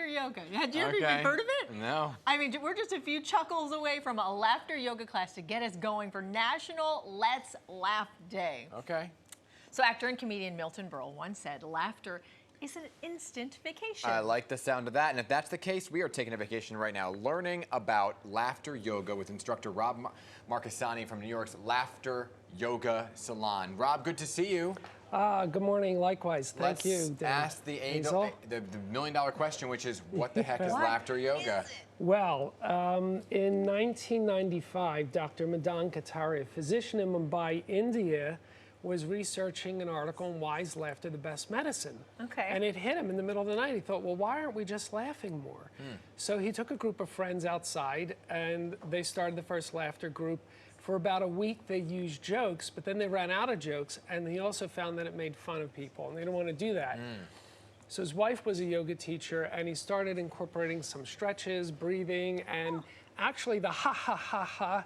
yoga. Had you ever even heard of it? No. I mean, we're just a few chuckles away from a laughter yoga class to get us going for National Let's Laugh Day. Okay. So actor and comedian Milton Berle once said, laughter is an instant vacation. I like the sound of that, and if that's the case, we are taking a vacation right now, learning about laughter yoga with instructor Rob Marchesani from New York's Laughter Yoga Salon. Rob, good to see you. Good morning, likewise. Thank you, Let's ask the million-dollar question, which is, what the heck is laughter yoga? Well, in 1995, Dr. Madan Kataria, a physician in Mumbai, India, was researching an article on why is laughter the best medicine. Okay. And it hit him in the middle of the night. He thought, well, why aren't we just laughing more? So he took a group of friends outside, and they started the first laughter group. For about a week, they used jokes, but then they ran out of jokes, and he also found that it made fun of people, and they didn't want to do that. So his wife was a yoga teacher, and he started incorporating some stretches, breathing, and actually the ha-ha-ha-ha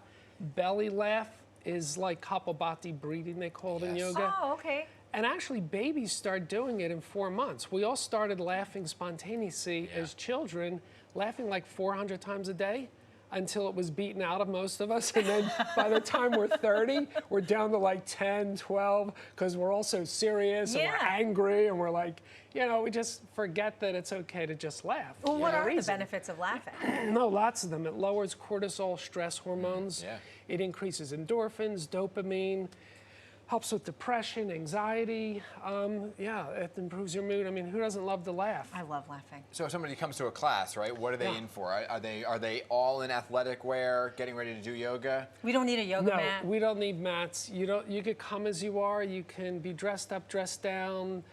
belly laugh is like Kapalbhati breathing, they call it in yoga. Oh, okay. And actually, babies start doing it in 4 months. We all started laughing spontaneously as children, laughing like 400 times a day until it was beaten out of most of us. And then by the time we're 30, we're down to like 10, 12, because we're all so serious and we're angry and we're like, you know, we just forget that it's okay to just laugh. Well, what are the benefits of laughing? No, lots of them. It lowers cortisol, stress hormones. It increases endorphins, dopamine, helps with depression, anxiety. It improves your mood. I mean, who doesn't love to laugh? I love laughing. So if somebody comes to a class, right, what are they in for? Are they all in athletic wear, getting ready to do yoga? We don't need a yoga mat. No, we don't need mats. You could come as you are. You can be dressed up, dressed down.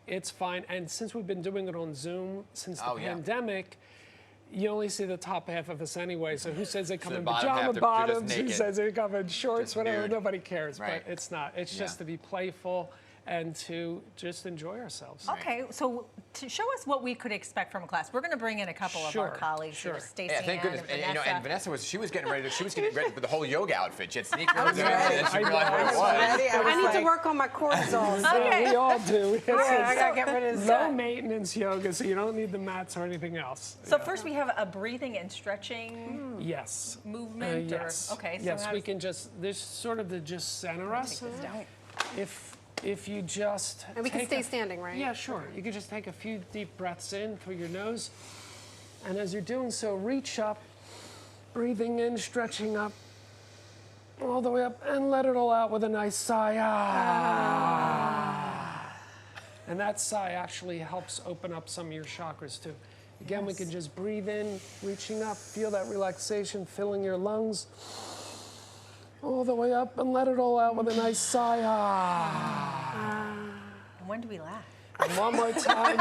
It's fine. And since we've been doing it on Zoom since the pandemic, you only see the top half of us anyway, so who says they come in pajama bottoms, who says they come in shorts, whatever, nobody cares, but it's not. It's just to be playful and to just enjoy ourselves. Okay, so to show us what we could expect from a class, we're going to bring in a couple of our colleagues here, Stacey thank goodness. and Vanessa. And Vanessa was getting ready for the whole yoga outfit. She had sneakers and she realized what it was. I need to work on my cortisol. Yeah, we all do. I got to get rid of this. Low maintenance yoga, so you don't need the mats or anything else. So first we have a breathing and stretching movement? Yes. Okay. So yes, we can just, there's sort of to just center us. If you just and we can stay standing, right? Yeah, sure. You can just take a few deep breaths in through your nose. And as you're doing so, reach up, breathing in, stretching up, all the way up, and let it all out with a nice sigh. And that sigh actually helps open up some of your chakras, too. Again, we can just breathe in, reaching up, feel that relaxation filling your lungs. All the way up and let it all out with a nice sigh. And when do we laugh? And one more time.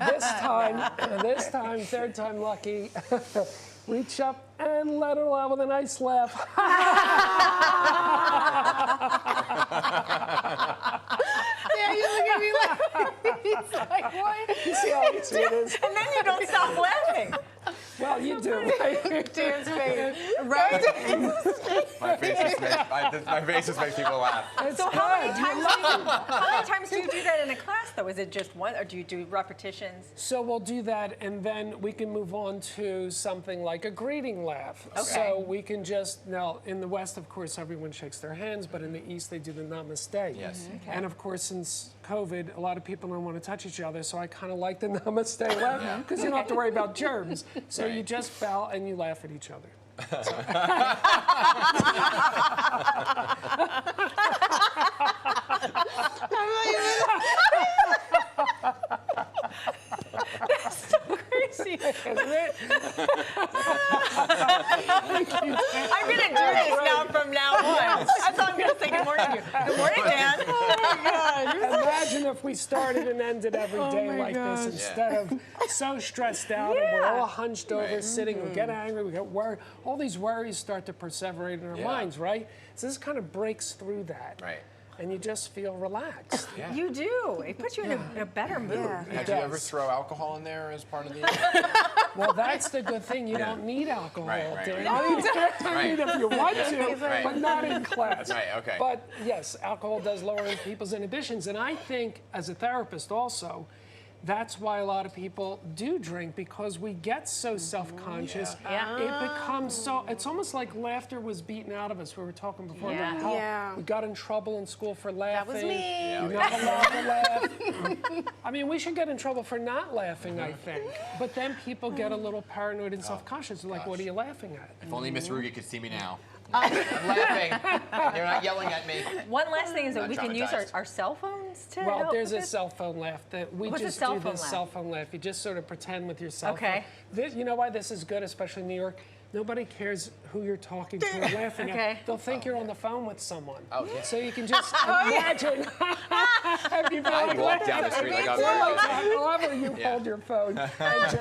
This time, third time lucky. Reach up and let it all out with a nice laugh. Yeah, you look at me like, he's like, what? You see how easy it is? And then you don't stop laughing. Well, you do. Dan's face. Right? My face just makes people laugh. So how many times do you do that in a class, though? Is it just one, or do you do repetitions? So we'll do that, and then we can move on to something like a greeting laugh. Okay. So we can just, now, in the West, of course, everyone shakes their hands, but in the East, they do the namaste. Yes. Okay. And of course, since COVID, a lot of people don't want to touch each other, so I kind of like the namaste laugh, because you don't have to worry about germs. So you just bow and you laugh at each other. That's so crazy. Isn't it? I'm going to do this now from now on. That's all I'm going to say good morning to you. Good morning, Dan. Oh, my God. Imagine if we started and ended every day like this instead of so stressed out and we're all hunched over, sitting, we get angry, we get worried. All these worries start to perseverate in our minds, right? So this kind of breaks through that. Right. And you just feel relaxed. Yeah. You do. It puts you in a better mood. Did you ever throw alcohol in there as part of the... Well, that's the good thing. You don't need alcohol. Right. You need if you want to, but not in class. Right, okay. But yes, alcohol does lower people's inhibitions. And I think, as a therapist also, That's why a lot of people do drink, because we get so self-conscious. Yeah. It becomes so, it's almost like laughter was beaten out of us. We were talking before Yeah. about how Yeah. we got in trouble in school for laughing. was me. You're not allowed to laugh. I mean, we should get in trouble for not laughing, I think. But then people get a little paranoid and self-conscious. They're like, what are you laughing at? If only Miss Ruge could see me now. I'm laughing. You're not yelling at me. One last thing is that Not we can use our, traumatized. our cell phones to Well, help there's with a this? cell phone laugh that we What's a just cell do phone this laugh? cell phone laugh. You just sort of pretend with your cell Okay. phone. You know why this is good, especially in New York? Nobody cares who you're talking to or laughing Okay. at. They'll think you're on the phone with someone. Oh, yeah. So you can just imagine. Have you been I walk down the street like I was However you hold your phone and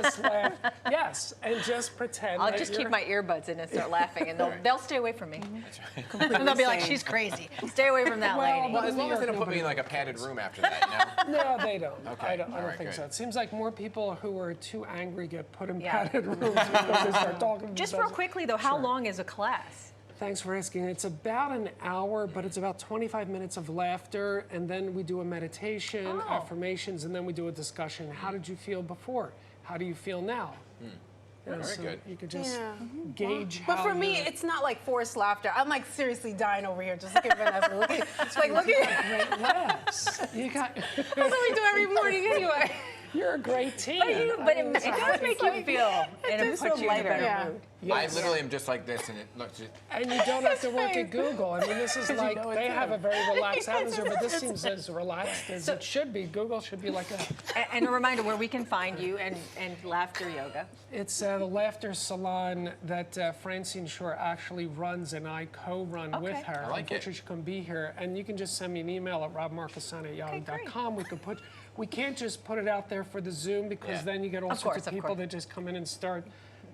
just laugh. Yes, and just pretend. I'll that just you're- keep my earbuds in and start laughing, and they'll stay away from me. That's right. And they'll be like, she's crazy. Stay away from that Well, lady. Well, as New long as they York, don't put me in like a padded room after that, no? No, they don't. Okay. I don't All right, think good. so. It seems like more people who are too angry get put in Yeah. padded rooms because they start talking to Just themselves. real quickly, though, how long is a class? Thanks for asking. It's about an hour, but it's about 25 minutes of laughter, and then we do a meditation, Oh. affirmations, and then we do a discussion. How did you feel before? How do you feel now? You know, Very so good. you could just Yeah. gauge But how for me, you're- it's not like forced laughter. I'm like seriously dying over here. Just looking at Vanessa. Looking, it's like looking at great laughs. You got, that's what we do every morning anyway. you're a great team. But it does make you feel, and it does puts feel you in a lighter. better Yeah. mood. I literally am just like this, and it looks just. And you don't have to work at Google. I mean, this is like, know they it's have a him. very relaxed atmosphere, but this seems as relaxed as it should be. Google should be like And a reminder where we can find you and Laughter Yoga. it's the Laughter Salon that Francine Shore actually runs, and I co-run with Okay. her. I like it. Unfortunately, she couldn't be here. And you can just send me an email at robmarchesani@yahoo.com. We can't just put it out there for the Zoom, because Yeah. then you get all Of sorts course, of of people course. that just come in and start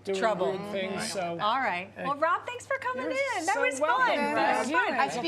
doing Trouble. weird things. So All right. Well, Rob, thanks for coming You're in. That so was welcome. fun. That was Thank fun. you. I feel